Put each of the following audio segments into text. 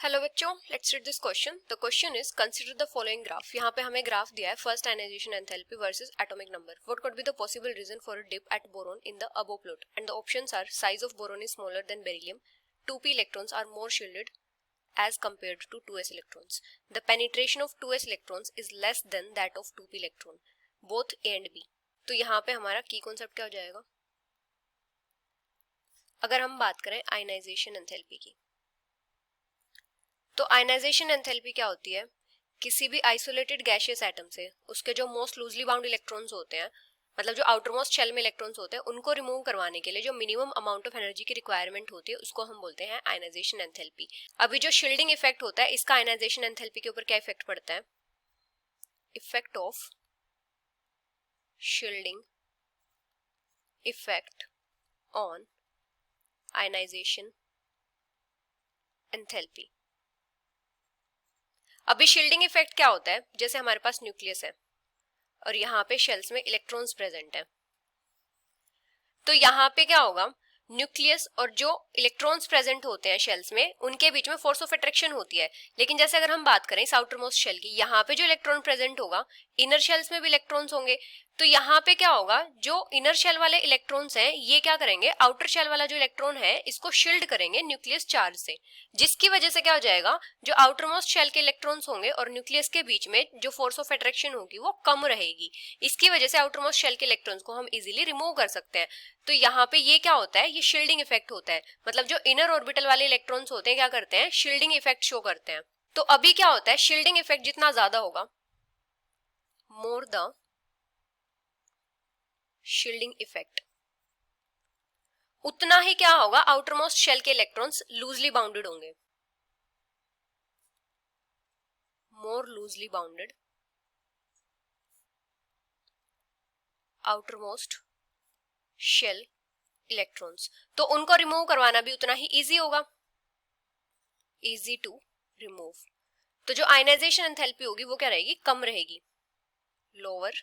Hello बच्चों, let's read this question. The question is consider the following graph. यहाँ पे हमें ग्राफ दिया है first ionisation enthalpy versus atomic number. What could be the possible reason for a dip at boron in the above plot and the options are size of boron is smaller than beryllium, 2p electrons are more shielded as compared to 2s electrons, the penetration of 2s electrons is less than that of 2p electron, both A and B। तो यहाँ पे हमारा की concept क्या हो जाएगा? अगर हम बात करें आयनाइजेशन एंथैल्पी की, तो आयनाइजेशन एंथैल्पी क्या होती है? किसी भी आइसोलेटेड गैसियस एटम से उसके जो मोस्ट लूजली बाउंड इलेक्ट्रॉन्स होते हैं, मतलब जो आउटर मोस्ट शेल में इलेक्ट्रॉन्स होते हैं, उनको रिमूव करवाने के लिए जो मिनिमम अमाउंट ऑफ एनर्जी की रिक्वायरमेंट होती है उसको हम बोलते हैं आयनाइजेशन एंथैल्पी। अभी जो शील्डिंग इफेक्ट होता है, इसका आयनाइजेशन एंथैल्पी के ऊपर क्या इफेक्ट पड़ता है? Effect of shielding effect on ionisation enthalpy. अभी शील्डिंग इफेक्ट क्या होता है? जैसे हमारे पास न्यूक्लियस है और यहाँ पे शेल्स में इलेक्ट्रॉन्स प्रेजेंट है, तो यहाँ पे क्या होगा? न्यूक्लियस और जो इलेक्ट्रॉन्स प्रेजेंट होते हैं शेल्स में, उनके बीच में फोर्स ऑफ अट्रैक्शन होती है। लेकिन जैसे अगर हम बात करें इस आउटर मोस्ट शेल की, यहाँ पे जो इलेक्ट्रॉन प्रेजेंट होगा, इनर शेल्स में भी इलेक्ट्रॉन्स होंगे, तो यहाँ पे क्या होगा? जो इनर शेल वाले इलेक्ट्रॉन्स हैं, ये क्या करेंगे? आउटर शेल वाला जो इलेक्ट्रॉन है इसको शील्ड करेंगे न्यूक्लियस चार्ज से, जिसकी वजह से क्या हो जाएगा? जो आउटर मोस्ट शेल के इलेक्ट्रॉन्स होंगे और न्यूक्लियस के बीच में जो फोर्स ऑफ अट्रैक्शन होगी वो कम रहेगी। इसकी वजह से आउटर मोस्ट शेल के इलेक्ट्रॉन्स को हम इजीली रिमूव कर सकते हैं। तो यहाँ पे ये क्या होता है? ये शील्डिंग इफेक्ट होता है। मतलब जो इनर ऑर्बिटल वाले इलेक्ट्रॉन्स होते हैं क्या करते हैं? शील्डिंग इफेक्ट शो करते हैं। तो अभी क्या होता है? शील्डिंग इफेक्ट जितना ज्यादा होगा, मोर द शील्डिंग इफेक्ट, उतना ही क्या होगा? आउटर मोस्ट शेल के इलेक्ट्रॉन्स लूजली बाउंडेड होंगे। More loosely bounded outer most shell electrons, तो उनको रिमूव करवाना भी उतना ही इजी होगा, इजी टू रिमूव। तो जो आयनाइजेशन एंथैल्पी होगी वो क्या रहेगी? कम रहेगी। Lower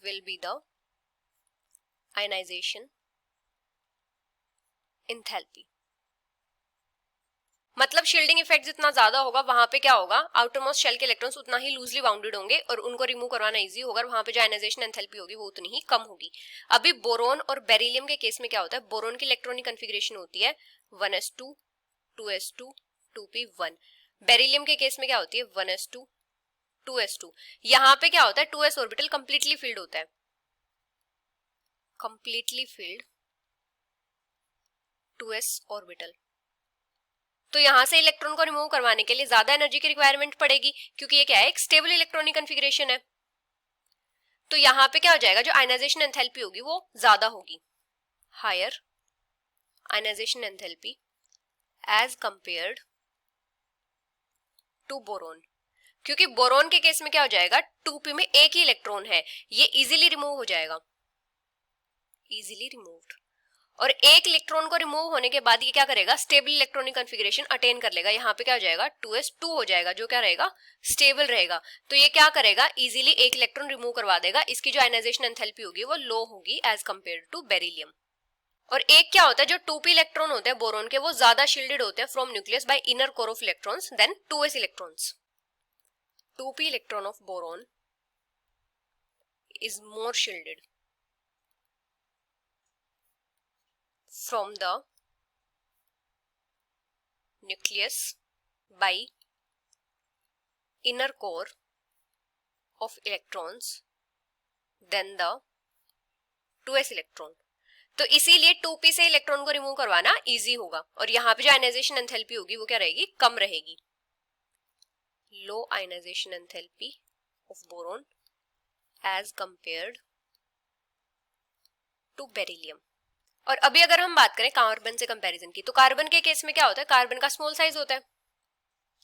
will be the ionisation enthalpy. मतलब शील्डिंग इफेक्ट जितना ज्यादा होगा, वहां पे क्या होगा? आउटर मोस्ट शेल के इलेक्ट्रॉन्स उतना ही लूजली बाउंडेड होंगे और उनको रिमूव करवाना इजी होगा, और वहां पे जो आयनाइजेशन एंथैल्पी होगी वो उतनी ही कम होगी। अभी बोरोन और बेरिलियम के केस में क्या होता है? बोरोन की इलेक्ट्रॉनिक कॉन्फ़िगरेशन होती है 1s2 2s2 2p1। बेरिलियम के केस में क्या होती है? 1s2 2s2। यहाँ पे क्या होता है? 2s ऑर्बिटल कंप्लीटली फिल्ड होता है, कंप्लीटली फिल्ड 2s ऑर्बिटल। तो यहां से इलेक्ट्रॉन को रिमूव करवाने के लिए ज्यादा एनर्जी की रिक्वायरमेंट पड़ेगी, क्योंकि ये क्या है? एक स्टेबल इलेक्ट्रॉनिक कॉन्फ़िगरेशन है। तो यहाँ पे क्या हो जाएगा? जो आयनाइजेशन एंथैल्पी होगी वो ज्यादा होगी, higher ionisation enthalpy as compared to boron. क्योंकि बोरोन के केस में क्या हो जाएगा? 2p में एक ही इलेक्ट्रॉन है, ये इजीली रिमूव हो जाएगा, इजीली रिमूव्ड। और एक इलेक्ट्रॉन को रिमूव होने के बाद ये क्या करेगा? स्टेबल इलेक्ट्रॉनिक कॉन्फ़िगरेशन अटेन कर लेगा। यहाँ पे क्या हो जाएगा? 2s2 हो जाएगा, जो क्या रहेगा? स्टेबल रहेगा। तो ये क्या करेगा? इजीली एक इलेक्ट्रॉन रिमूव करवा देगा। इसकी जो आयनाइजेशन एंथैल्पी होगी वो लो होगी एज कंपेयर टू बेरिलियम। और एक क्या होता है? जो 2p इलेक्ट्रॉन होते हैं बोरोन के, वो ज्यादा शील्डेड होते हैं from nucleus by inner core of electrons than 2s electrons. 2p electron of boron is more shielded from the nucleus by inner core of electrons than the 2s electron। तो इसीलिए 2p से electron को remove करवाना easy होगा, और यहाँ पे जो आयनाइजेशन एंथैल्पी होगी वो क्या रहेगी? कम रहेगी, low ionisation enthalpy of boron as compared to beryllium. और अभी अगर हम बात करें कार्बन से कंपैरिजन की, तो कार्बन के केस में क्या होता है? कार्बन का स्मॉल साइज होता है,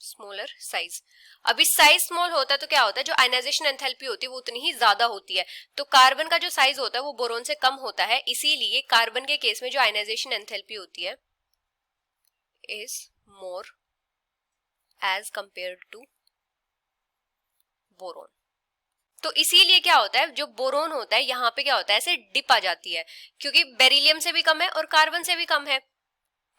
स्मॉलर साइज। अभी साइज स्मॉल होता है तो क्या होता है? जो आयनाइजेशन एंथैल्पी होती है वो उतनी ही ज्यादा होती है। तो कार्बन का जो साइज होता है वो बोरोन से कम होता है, इसीलिए कार्बन के केस में जो आयनाइजेशन एंथैल्पी होती है is more as compared to boron. तो इसीलिए क्या होता है? जो बोरोन होता है यहाँ पे क्या होता है? ऐसे डिप आ जाती है, क्योंकि बेरिलियम से भी कम है और कार्बन से भी कम है।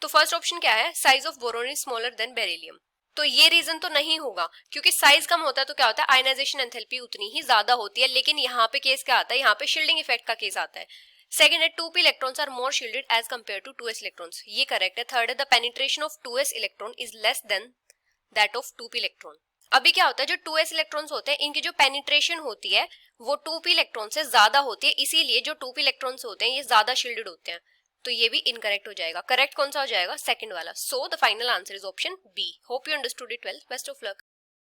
तो फर्स्ट ऑप्शन क्या है, size of boron is smaller than beryllium. तो ये रीजन तो नहीं होगा, क्योंकि साइज कम होता है तो क्या होता है, आयनाइजेशन एंथैल्पी उतनी ही ज्यादा होती है। लेकिन यहाँ पे केस क्या आता है, यहाँ पे शील्डिंग इफेक्ट का केस आता है। सेकंड है 2p electrons are more shielded as compare to 2s electrons, ये करेक्ट है। थर्ड है the penetration of 2s electron is less than that of 2p electron. अभी क्या होता है, जो 2s इलेक्ट्रॉन्स होते हैं इनकी जो पेनिट्रेशन होती है वो 2p इलेक्ट्रॉन से ज्यादा होती है, इसीलिए जो 2p इलेक्ट्रॉन्स होते हैं ये ज्यादा शील्डेड होते हैं। तो ये भी इनकरेक्ट हो जाएगा। करेक्ट कौन सा हो जाएगा, सेकंड वाला। So the final answer is option B. Hope you understood it well. Best of luck.